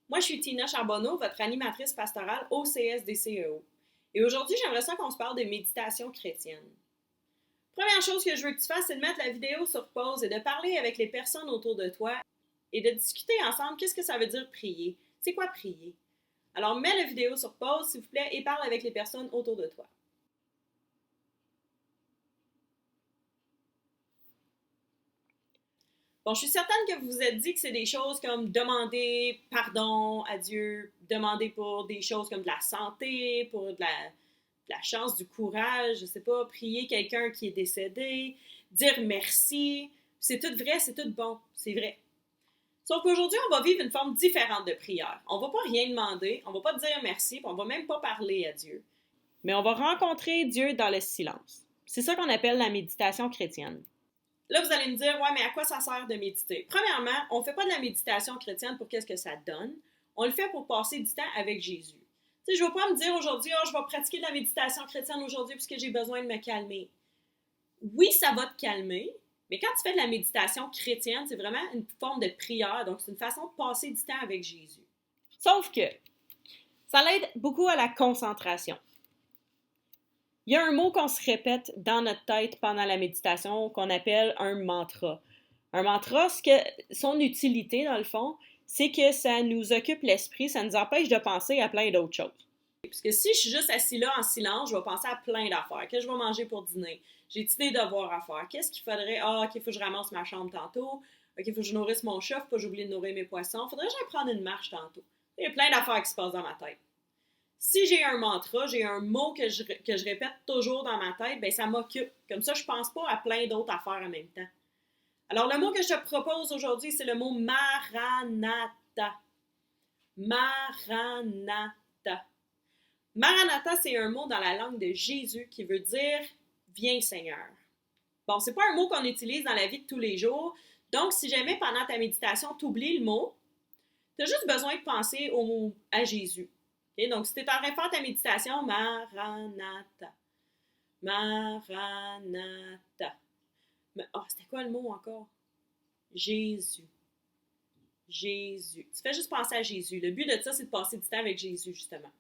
Moi, je suis Tina Charbonneau, votre animatrice pastorale au CSDCEO. Et aujourd'hui, j'aimerais ça qu'on se parle de méditation chrétienne. Première chose que je veux que tu fasses, c'est de mettre la vidéo sur pause et de parler avec les personnes autour de toi et de discuter ensemble qu'est-ce que ça veut dire prier. C'est quoi prier? Alors, mets la vidéo sur pause, s'il vous plaît, et parle avec les personnes autour de toi. Bon, je suis certaine que vous vous êtes dit que c'est des choses comme demander pardon à Dieu, demander pour des choses comme de la santé, pour de la chance, du courage, je sais pas, prier quelqu'un qui est décédé, dire merci. C'est tout vrai, c'est tout bon, c'est vrai. Sauf qu'aujourd'hui, on va vivre une forme différente de prière. On va pas rien demander, on va pas dire merci, puis on va même pas parler à Dieu. Mais on va rencontrer Dieu dans le silence. C'est ça qu'on appelle la méditation chrétienne. Là, vous allez me dire, ouais, mais à quoi ça sert de méditer? Premièrement, on ne fait pas de la méditation chrétienne pour qu'est-ce que ça donne. On le fait pour passer du temps avec Jésus. Tu sais, je ne vais pas me dire aujourd'hui, oh, je vais pratiquer de la méditation chrétienne aujourd'hui parce que j'ai besoin de me calmer. Oui, ça va te calmer, mais quand tu fais de la méditation chrétienne, c'est vraiment une forme de prière, donc c'est une façon de passer du temps avec Jésus. Sauf que ça l'aide beaucoup à la concentration. Il y a un mot qu'on se répète dans notre tête pendant la méditation qu'on appelle un mantra. Un mantra, son utilité, dans le fond, c'est que ça nous occupe l'esprit, ça nous empêche de penser à plein d'autres choses. Parce que si je suis juste assis là en silence, je vais penser à plein d'affaires. Qu'est-ce que je vais manger pour dîner? J'ai-tu des devoirs à faire? Qu'est-ce qu'il faudrait? Ah, OK, il faut que je ramasse ma chambre tantôt. OK, il faut que je nourrisse mon chat, faut pas que j'oublie de nourrir mes poissons. Faudrait que j'aille prendre une marche tantôt. Il y a plein d'affaires qui se passent dans ma tête. Si j'ai un mantra, j'ai un mot que je répète toujours dans ma tête, ben ça m'occupe. Comme ça, je pense pas à plein d'autres affaires en même temps. Alors, le mot que je te propose aujourd'hui, c'est le mot Maranatha. Maranatha. Maranatha, c'est un mot dans la langue de Jésus qui veut dire Viens Seigneur. Bon, c'est pas un mot qu'on utilise dans la vie de tous les jours. Donc, si jamais pendant ta méditation, tu oublies le mot, tu as juste besoin de penser à Jésus. Okay? Donc, si tu es en train de faire ta méditation, Maranatha. Maranatha. Oh, c'était quoi le mot encore? Jésus. Jésus. Tu fais juste penser à Jésus. Le but de ça, c'est de passer du temps avec Jésus, justement.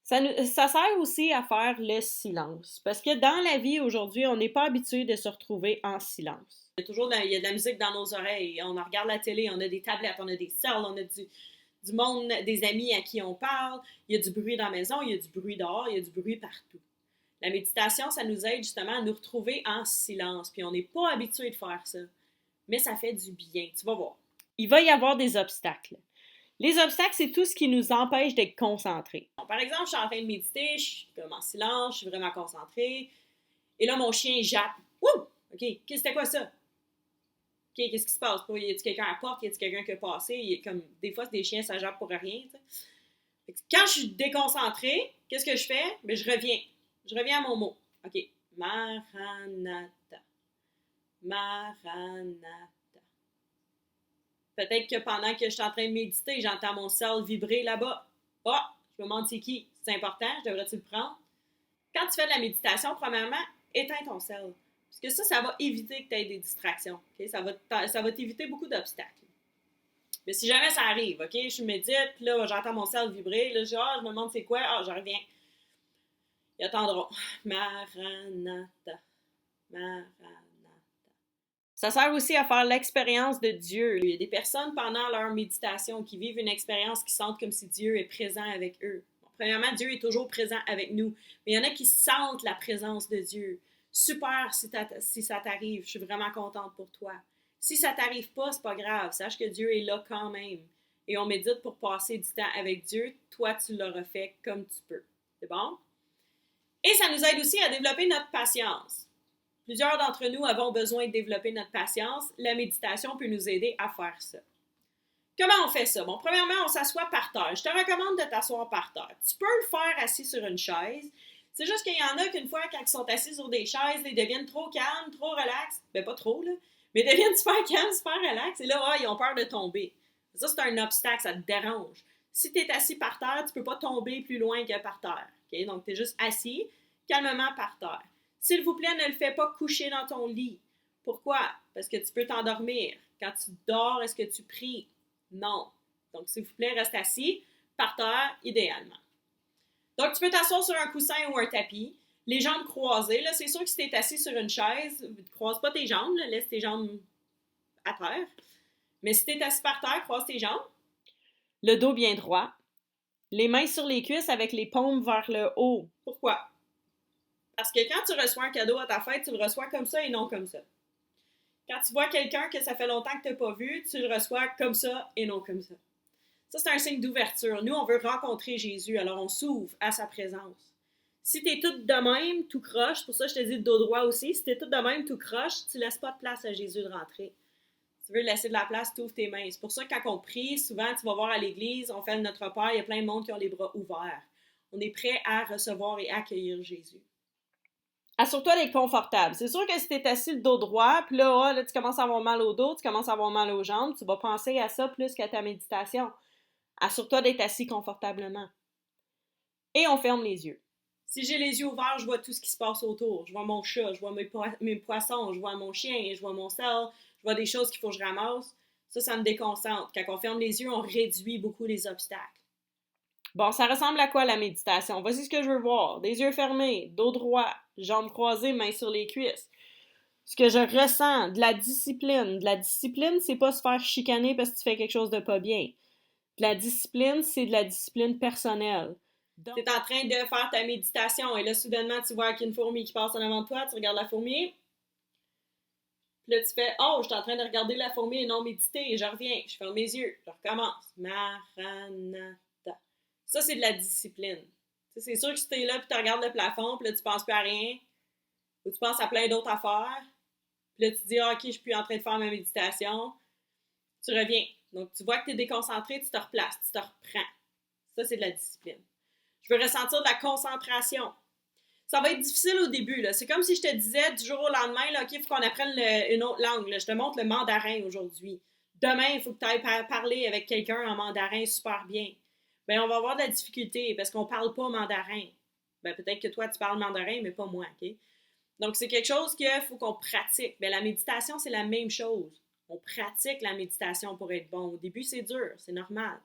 Ça sert aussi à faire le silence. Parce que dans la vie aujourd'hui, on n'est pas habitué de se retrouver en silence. Il y a de la musique dans nos oreilles. On regarde la télé, on a des tablettes, on a des cellules, on a du monde, des amis à qui on parle. Il y a du bruit dans la maison, il y a du bruit dehors, il y a du bruit partout. La méditation, ça nous aide justement à nous retrouver en silence. Puis on n'est pas habitué de faire ça. Mais ça fait du bien. Tu vas voir. Il va y avoir des obstacles. Les obstacles, c'est tout ce qui nous empêche d'être concentrés. Bon, par exemple, je suis en train de méditer, je suis comme en silence, je suis vraiment concentrée. Et là, mon chien jappe. Ouh! OK, c'était quoi ça? OK, qu'est-ce qui se passe? Y a-t-il quelqu'un à la porte? Y a-t-il quelqu'un qui est passé? Comme, des fois, c'est des chiens, ça jappe pour rien. Quand je suis déconcentrée, qu'est-ce que je fais? Bien, je reviens. Je reviens à mon mot. OK. Maranatha. Maranatha. Peut-être que pendant que je suis en train de méditer, j'entends mon cell vibrer là-bas. Ah, je me demande c'est qui. C'est important, je devrais-tu le prendre? Quand tu fais de la méditation, premièrement, éteins ton cell. Parce que ça va éviter que tu aies des distractions. Okay? Ça va t'éviter beaucoup d'obstacles. Mais si jamais ça arrive, OK, je médite, puis là, j'entends mon cell vibrer, là, je me demande c'est quoi, je reviens. Ils attendront. Maranatha. Maranatha. Ça sert aussi à faire l'expérience de Dieu. Il y a des personnes pendant leur méditation qui vivent une expérience qui sentent comme si Dieu est présent avec eux. Bon, premièrement, Dieu est toujours présent avec nous. Mais il y en a qui sentent la présence de Dieu. Super si ça t'arrive. Je suis vraiment contente pour toi. Si ça t'arrive pas, c'est pas grave. Sache que Dieu est là quand même. Et on médite pour passer du temps avec Dieu. Toi, tu l'auras fait comme tu peux. C'est bon? Et ça nous aide aussi à développer notre patience. Plusieurs d'entre nous avons besoin de développer notre patience. La méditation peut nous aider à faire ça. Comment on fait ça? Bon, premièrement, on s'assoit par terre. Je te recommande de t'asseoir par terre. Tu peux le faire assis sur une chaise. C'est juste qu'il y en a qu'une fois, quand ils sont assis sur des chaises, ils deviennent trop calmes, trop relax. Ben, pas trop, là. Mais ils deviennent super calmes, super relax. Et là, ils ont peur de tomber. Ça, c'est un obstacle, ça te dérange. Si tu es assis par terre, tu ne peux pas tomber plus loin que par terre. Okay? Donc, tu es juste assis, calmement par terre. S'il vous plaît, ne le fais pas coucher dans ton lit. Pourquoi? Parce que tu peux t'endormir. Quand tu dors, est-ce que tu pries? Non. Donc, s'il vous plaît, reste assis, par terre, idéalement. Donc, tu peux t'asseoir sur un coussin ou un tapis, les jambes croisées. Là, c'est sûr que si tu es assis sur une chaise, ne croise pas tes jambes, là, laisse tes jambes à terre. Mais si tu es assis par terre, croise tes jambes. Le dos bien droit. Les mains sur les cuisses avec les paumes vers le haut. Pourquoi? Parce que quand tu reçois un cadeau à ta fête, tu le reçois comme ça et non comme ça. Quand tu vois quelqu'un que ça fait longtemps que tu n'as pas vu, tu le reçois comme ça et non comme ça. Ça, c'est un signe d'ouverture. Nous, on veut rencontrer Jésus, alors on s'ouvre à sa présence. Si tu es toute de même, tout croche, c'est pour ça que je te dis le dos droit aussi, si tu es toute de même, tout croche, tu ne laisses pas de place à Jésus de rentrer. Si tu veux laisser de la place, tu ouvres tes mains. C'est pour ça que quand on prie, souvent, tu vas voir à l'église, on fait le Notre Père, il y a plein de monde qui ont les bras ouverts. On est prêt à recevoir et accueillir Jésus. Assure-toi d'être confortable. C'est sûr que si tu es assis le dos droit, puis là, tu commences à avoir mal au dos, tu commences à avoir mal aux jambes, tu vas penser à ça plus qu'à ta méditation. Assure-toi d'être assis confortablement. Et on ferme les yeux. Si j'ai les yeux ouverts, je vois tout ce qui se passe autour. Je vois mon chat, je vois mes poissons, je vois mon chien, je vois mon sel, je vois des choses qu'il faut que je ramasse. Ça me déconcentre. Quand on ferme les yeux, on réduit beaucoup les obstacles. Bon, ça ressemble à quoi la méditation? Voici ce que je veux voir. Des yeux fermés, dos droit, jambes croisées, mains sur les cuisses. Ce que je ressens, de la discipline. De la discipline, c'est pas se faire chicaner parce que tu fais quelque chose de pas bien. De la discipline, c'est de la discipline personnelle. Tu es en train de faire ta méditation et là, soudainement, tu vois qu'il y a une fourmi qui passe en avant de toi, tu regardes la fourmi. Puis là, tu fais « Oh, je suis en train de regarder la fourmi et non méditer. » Et je reviens, je ferme mes yeux, je recommence. Maranatha. Ça, c'est de la discipline. C'est sûr que si t'es là puis tu regardes le plafond, puis là, tu penses plus à rien, ou tu penses à plein d'autres affaires, puis là, tu te dis « OK, je suis plus en train de faire ma méditation. » Tu reviens. Donc, tu vois que tu es déconcentré, tu te replaces, tu te reprends. Ça, c'est de la discipline. Je veux ressentir de la concentration. Ça va être difficile au début. Là. C'est comme si je te disais du jour au lendemain, là, OK, il faut qu'on apprenne une autre langue. Là. Je te montre le mandarin aujourd'hui. Demain, il faut que tu ailles parler avec quelqu'un en mandarin super bien. Bien, on va avoir de la difficulté parce qu'on ne parle pas mandarin. Bien, peut-être que toi, tu parles mandarin, mais pas moi, OK? Donc, c'est quelque chose qu'il faut qu'on pratique. Bien, la méditation, c'est la même chose. On pratique la méditation pour être bon. Au début, c'est dur, c'est normal.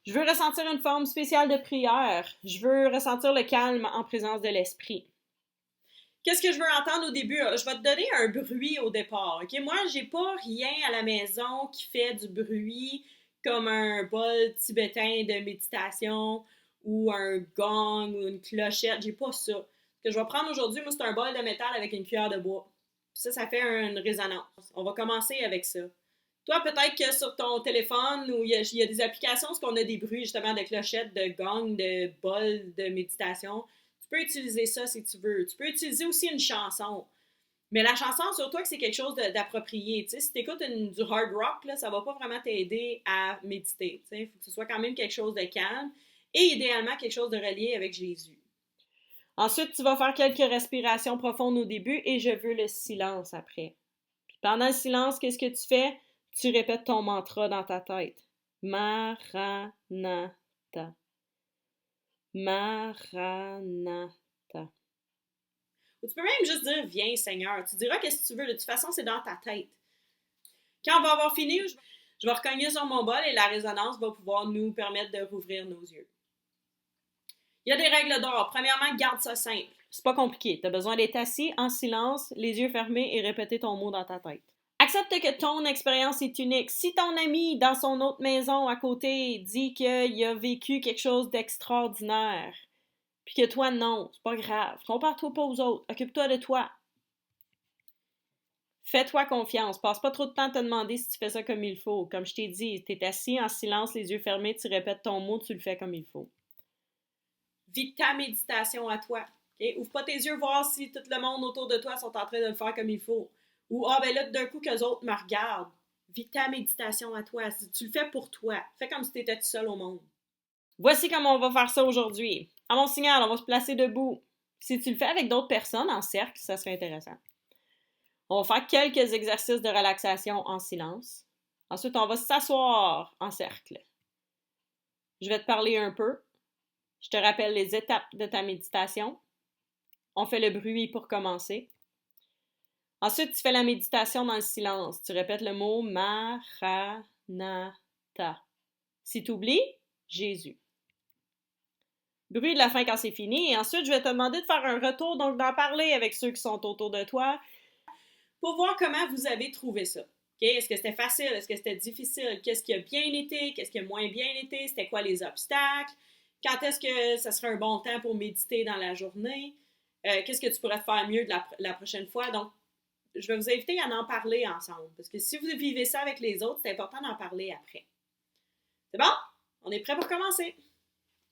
Je veux ressentir une forme spéciale de prière. Je veux ressentir le calme en présence de l'esprit. Qu'est-ce que je veux entendre au début? Je vais te donner un bruit au départ. OK? Moi, j'ai pas rien à la maison qui fait du bruit comme un bol tibétain de méditation ou un gong ou une clochette. J'ai pas ça. Ce que je vais prendre aujourd'hui, moi, c'est un bol de métal avec une cuillère de bois. Ça fait une résonance. On va commencer avec ça. Toi, peut-être que sur ton téléphone, où il y a des applications où on a des bruits justement de clochettes, de gong, de bol, de méditation. Tu peux utiliser ça si tu veux. Tu peux utiliser aussi une chanson. Mais la chanson, surtout que c'est quelque chose d'approprié. Tu sais, si tu écoutes du hard rock, là, ça va pas vraiment t'aider à méditer. Il faut que ce soit quand même quelque chose de calme et idéalement quelque chose de relié avec Jésus. Ensuite, tu vas faire quelques respirations profondes au début et je veux le silence après. Puis pendant le silence, qu'est-ce que tu fais? Tu répètes ton mantra dans ta tête. Maranatha. Maranatha. Ou tu peux même juste dire Viens Seigneur. Tu diras qu'est-ce que tu veux. De toute façon, c'est dans ta tête. Quand on va avoir fini, je vais recogner sur mon bol et la résonance va pouvoir nous permettre de rouvrir nos yeux. Il y a des règles d'or. Premièrement, garde ça simple. C'est pas compliqué. Tu as besoin d'être assis en silence, les yeux fermés et répéter ton mot dans ta tête. Accepte que ton expérience est unique. Si ton ami, dans son autre maison à côté, dit qu'il a vécu quelque chose d'extraordinaire, puis que toi, non, c'est pas grave. Compare-toi pas aux autres. Occupe-toi de toi. Fais-toi confiance. Passe pas trop de temps à te demander si tu fais ça comme il faut. Comme je t'ai dit, tu es assis en silence, les yeux fermés, tu répètes ton mot, tu le fais comme il faut. Vis ta méditation à toi. Okay? Ouvre pas tes yeux, voir si tout le monde autour de toi sont en train de le faire comme il faut. Ou, ben là, d'un coup, qu'eux autres me regardent. Vis ta méditation à toi. Tu le fais pour toi. Fais comme si tu étais tout seul au monde. Voici comment on va faire ça aujourd'hui. À mon signal, on va se placer debout. Si tu le fais avec d'autres personnes en cercle, ça serait intéressant. On va faire quelques exercices de relaxation en silence. Ensuite, on va s'asseoir en cercle. Je vais te parler un peu. Je te rappelle les étapes de ta méditation. On fait le bruit pour commencer. Ensuite, tu fais la méditation dans le silence. Tu répètes le mot Maranatha. Si tu oublies, Jésus. Bruit de la fin quand c'est fini. Et ensuite, je vais te demander de faire un retour, donc d'en parler avec ceux qui sont autour de toi pour voir comment vous avez trouvé ça. Okay? Est-ce que c'était facile? Est-ce que c'était difficile? Qu'est-ce qui a bien été? Qu'est-ce qui a moins bien été? C'était quoi les obstacles? Quand est-ce que ça serait un bon temps pour méditer dans la journée? Qu'est-ce que tu pourrais faire mieux de la prochaine fois? Donc, je vais vous inviter à en parler ensemble. Parce que si vous vivez ça avec les autres, c'est important d'en parler après. C'est bon? On est prêt pour commencer?